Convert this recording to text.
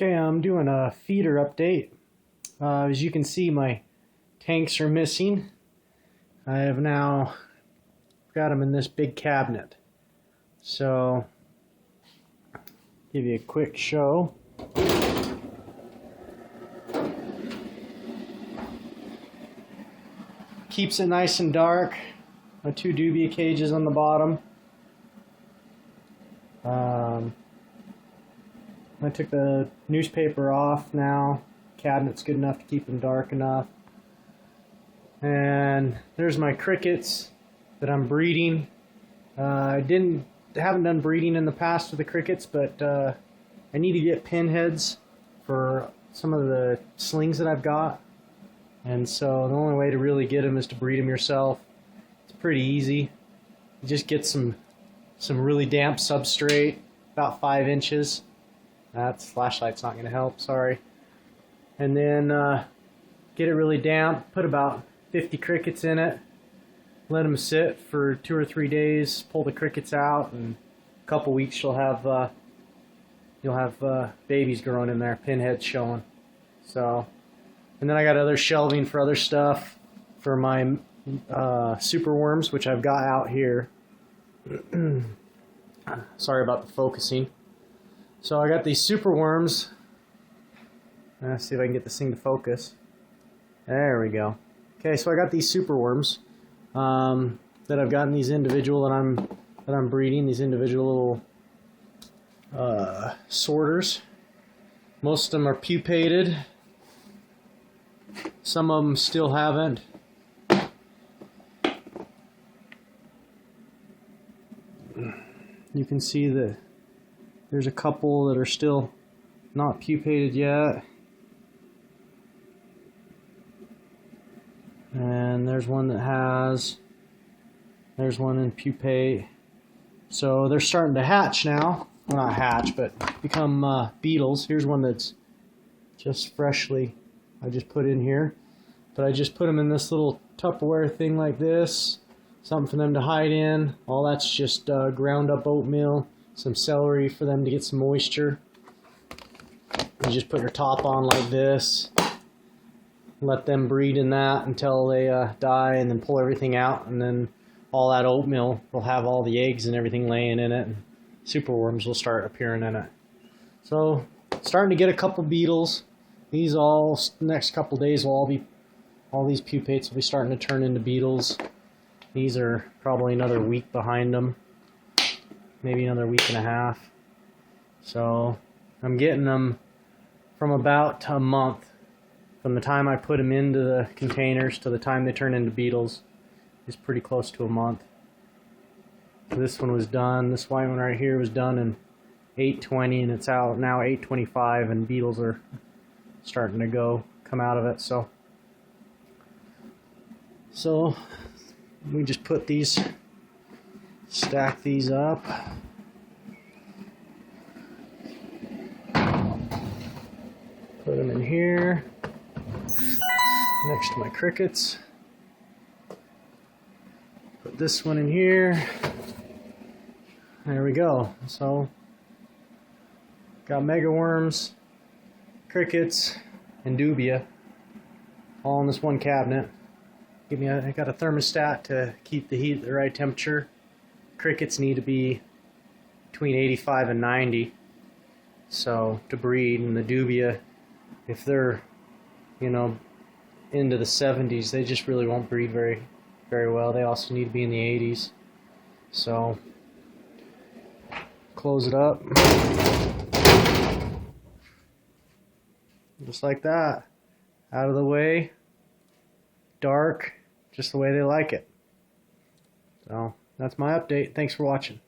Okay, I'm doing a feeder update. As you can see, my tanks are missing. I have now got them in this big cabinet. So, give you a quick show. Keeps it nice and dark. My two dubia cages on the bottom. I took the newspaper off now. Cabinet's good enough to keep them dark enough. And there's my crickets that I'm breeding. I haven't done breeding in the past with the crickets, but I need to get pinheads for some of the slings that I've got. And so the only way to really get them is to breed them yourself. It's pretty easy. You just get some really damp substrate, about 5 inches. That's flashlight's not going to help, sorry. And then get it really damp, put about 50 crickets in it, let them sit for 2 or 3 days, pull the crickets out, and a couple weeks you'll have babies growing in there, pinheads showing. So, and then I got other shelving for other stuff for my super worms, which I've got out here. Sorry about the focusing. So I got these super worms. Let's see if I can get this thing to focus. There we go. Okay, so I got these super worms that I've gotten these individual that I'm breeding, these individual little sorters. Most of them are pupated. Some of them still haven't. You can see that there's a couple that are still not pupated yet. And there's one that has. There's one in pupate. So they're starting to hatch now. Well, not hatch, but become beetles. Here's one that's just freshly, I just put in here. But I just put them in this little Tupperware thing like this. Something for them to hide in. All that's just ground up oatmeal. Some celery for them to get some moisture. You just put your top on like this. Let them breed in that until they die, and then pull everything out, and then all that oatmeal will have all the eggs and everything laying in it, and superworms will start appearing in it. So, starting to get a couple beetles. These next couple days will all these pupates will be starting to turn into beetles. These are probably another week behind them, maybe another week and a half. So, I'm getting them from about a month. From the time I put them into the containers to the time they turn into beetles is pretty close to a month. This one was done, this white one right here was done in 8/20, and it's out now 8/25, and beetles are starting to come out of it. So we just put these, stack these up. Put them in here. Next to my crickets. Put this one in here. There we go. So, got mega worms, crickets, and dubia all in this one cabinet. I got a thermostat to keep the heat at the right temperature. Crickets need to be between 85 and 90. So, to breed, and the dubia, if they're, into the 70s, they just really won't breed very well. They also need to be in the 80s. So, close it up. Just like that. Out of the way. Dark. Just the way they like it. So, that's my update. Thanks for watching.